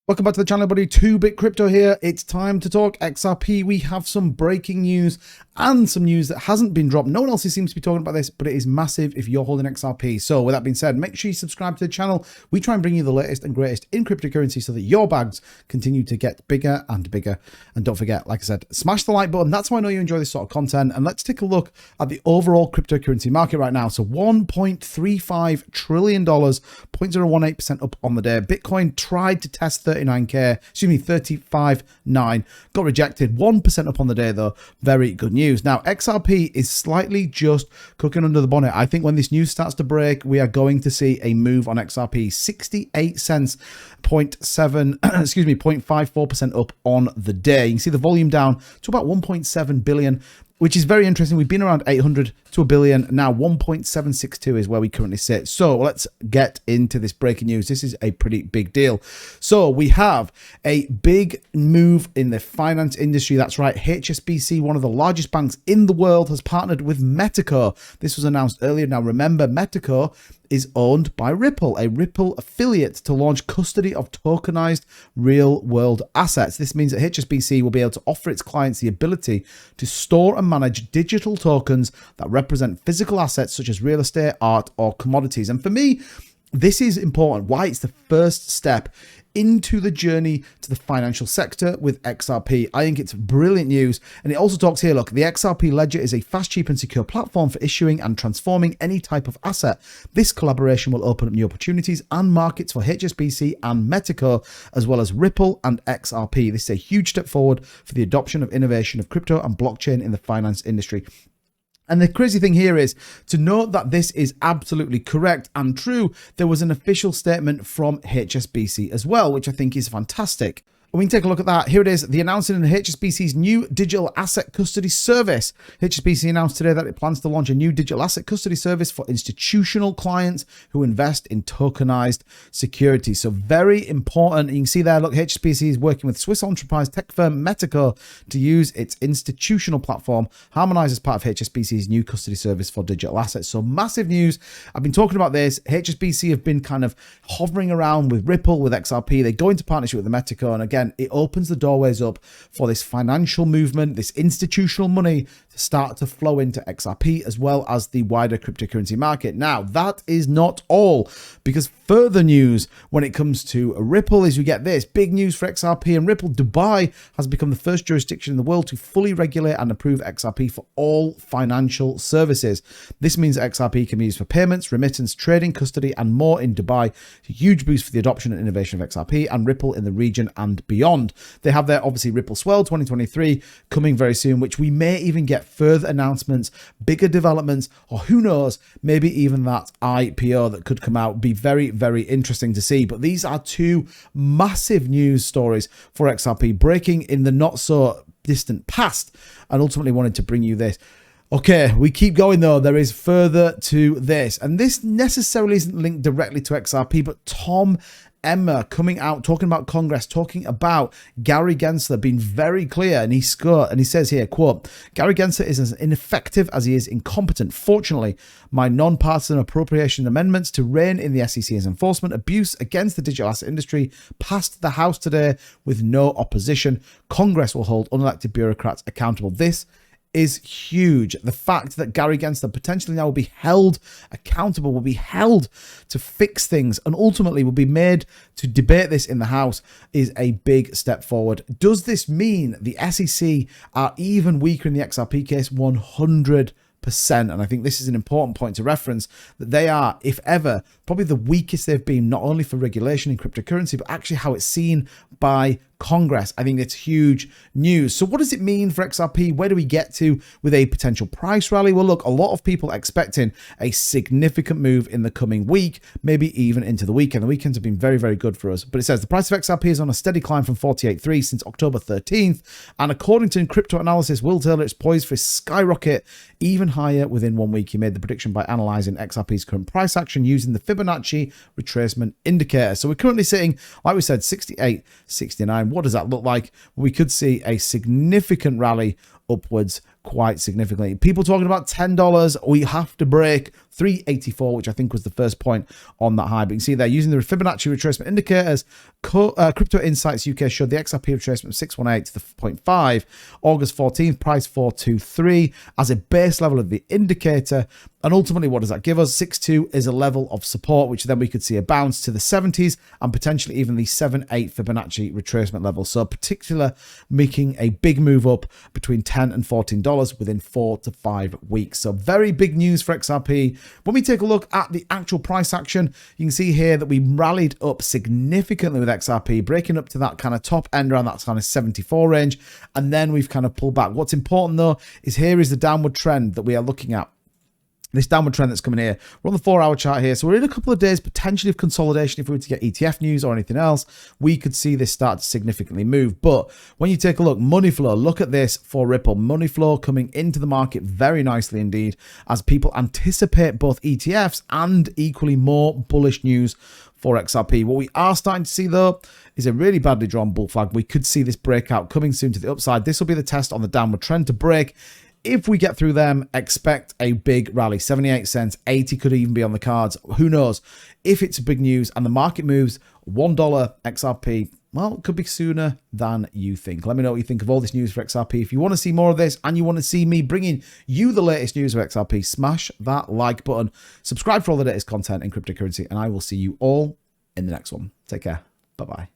Welcome back to the channel, everybody. 2-Bit Crypto here. It's time to talk XRP. We have some breaking news and some news that hasn't been dropped. No one else seems to be talking about this, but it is massive if you're holding XRP. So with that being said, make sure you subscribe to the channel. We try and bring you the latest and greatest in cryptocurrency so that your bags continue to get bigger and bigger. And don't forget, like I said, smash the like button. That's how I know you enjoy this sort of content. And let's take a look at the overall cryptocurrency market right now. So $1.35 trillion, 0.018% up on the day. Bitcoin tried to test 39K. 35.9, got rejected. 1% up on the day though. Very good news. Now XRP is slightly just cooking under the bonnet. I think when this news starts to break, we are going to see a move on XRP. 68 cents, 0.54% up on the day. You can see the volume down to about 1.7 billion, which is very interesting. We've been around 800 to a billion. Now 1.762 is where we currently sit. So let's get into this breaking news. This is a pretty big deal. So we have a big move in the finance industry. That's right. HSBC, one of the largest banks in the world, has partnered with Metaco. This was announced earlier. Now remember, Metaco is owned by Ripple, a Ripple affiliate, to launch custody of tokenized real-world assets. This means that HSBC will be able to offer its clients the ability to store and manage digital tokens that represent physical assets such as real estate, art, or commodities. And for me, this is important. Why? It's the first step into the journey to the financial sector with XRP. I think it's brilliant news. And it also talks here, look, the XRP ledger is a fast, cheap, and secure platform for issuing and transforming any type of asset. This collaboration will open up new opportunities and markets for HSBC and Metaco, as well as Ripple and XRP. This is a huge step forward for the adoption of innovation of crypto and blockchain in the finance industry. And the crazy thing here is to note that this is absolutely correct and true. There was an official statement from HSBC as well, which I think is fantastic. We can take a look at that. Here it is, the announcement of HSBC's new digital asset custody service. HSBC announced today that it plans to launch a new digital asset custody service for institutional clients who invest in tokenized securities. So very important. You can see there, look, HSBC is working with Swiss enterprise tech firm Metaco to use its institutional platform, harmonized as part of HSBC's new custody service for digital assets. So massive news. I've been talking about this. HSBC have been kind of hovering around with Ripple, with XRP. They go into partnership with the Metaco, and again, it opens the doorways up for this financial movement, this institutional money to start to flow into XRP as well as the wider cryptocurrency market. Now, that is not all, because further news when it comes to Ripple is we get this big news for XRP and Ripple. Dubai has become the first jurisdiction in the world to fully regulate and approve XRP for all financial services. This means that XRP can be used for payments, remittance, trading, custody, and more in Dubai. It's a huge boost for the adoption and innovation of XRP and Ripple in the region and beyond. They have their obviously Ripple Swell 2023 coming very soon, which we may even get further announcements, bigger developments, or who knows, maybe even that IPO that could come out. Be very, very interesting to see. But these are two massive news stories for XRP breaking in the not so distant past, and ultimately wanted to bring you this. Okay, we keep going though. There is further to this, and this necessarily isn't linked directly to XRP, but Tom Emmer coming out, talking about Congress, talking about Gary Gensler, being very clear, and he says here, quote, Gary Gensler is as ineffective as he is incompetent. Fortunately, my non-partisan appropriation amendments to rein in the SEC's enforcement abuse against the digital asset industry passed the House today with no opposition. Congress will hold unelected bureaucrats accountable. This is huge. The fact that Gary Gensler potentially now will be held accountable, will be held to fix things, and ultimately will be made to debate this in the House is a big step forward. Does this mean the SEC are even weaker in the XRP case? 100%. And I think this is an important point to reference, that they are, if ever, probably the weakest they've been, not only for regulation in cryptocurrency, but actually how it's seen by Congress. I think it's huge news. So what does it mean for XRP? Where do we get to with a potential price rally? Well, look, a lot of people expecting a significant move in the coming week, maybe even into the weekend. The weekends have been very, very good for us. But it says the price of XRP is on a steady climb from 48.3 since October 13th. And according to crypto analysis, Will Taylor, it's poised for a skyrocket even higher within 1 week. He made the prediction by analyzing XRP's current price action using the Fibonacci retracement indicator. So we're currently sitting, like we said, 68.69. What does that look like? We could see a significant rally upwards quite significantly. People talking about $10. We have to break 384, which I think was the first point on that high. But you can see there, using the Fibonacci retracement indicators, Crypto Insights UK showed the XRP retracement of 618 to the 0.5, August 14th, price 423 as a base level of the indicator. And ultimately, what does that give us? 6.2 is a level of support, which then we could see a bounce to the 70s and potentially even the 7.8 Fibonacci retracement level. So particular making a big move up between $10 and $14 within 4 to 5 weeks. So very big news for XRP. When we take a look at the actual price action, you can see here that we rallied up significantly with XRP, breaking up to that kind of top end around that kind of 74 range. And then we've kind of pulled back. What's important though, is here is the downward trend that we are looking at. This downward trend that's coming here. We're on the 4-hour chart here. So we're in a couple of days potentially of consolidation. If we were to get ETF news or anything else, we could see this start to significantly move. But when you take a look, money flow, look at this for Ripple. Money flow coming into the market very nicely indeed as people anticipate both ETFs and equally more bullish news for XRP. What we are starting to see though is a really badly drawn bull flag. We could see this breakout coming soon to the upside. This will be the test on the downward trend to break. If we get through them, expect a big rally. 78 cents, 80 could even be on the cards. Who knows? If it's big news and the market moves, $1 XRP, well, it could be sooner than you think. Let me know what you think of all this news for XRP. If you want to see more of this and you want to see me bringing you the latest news of XRP, smash that like button. Subscribe for all the latest content in cryptocurrency, and I will see you all in the next one. Take care. Bye-bye.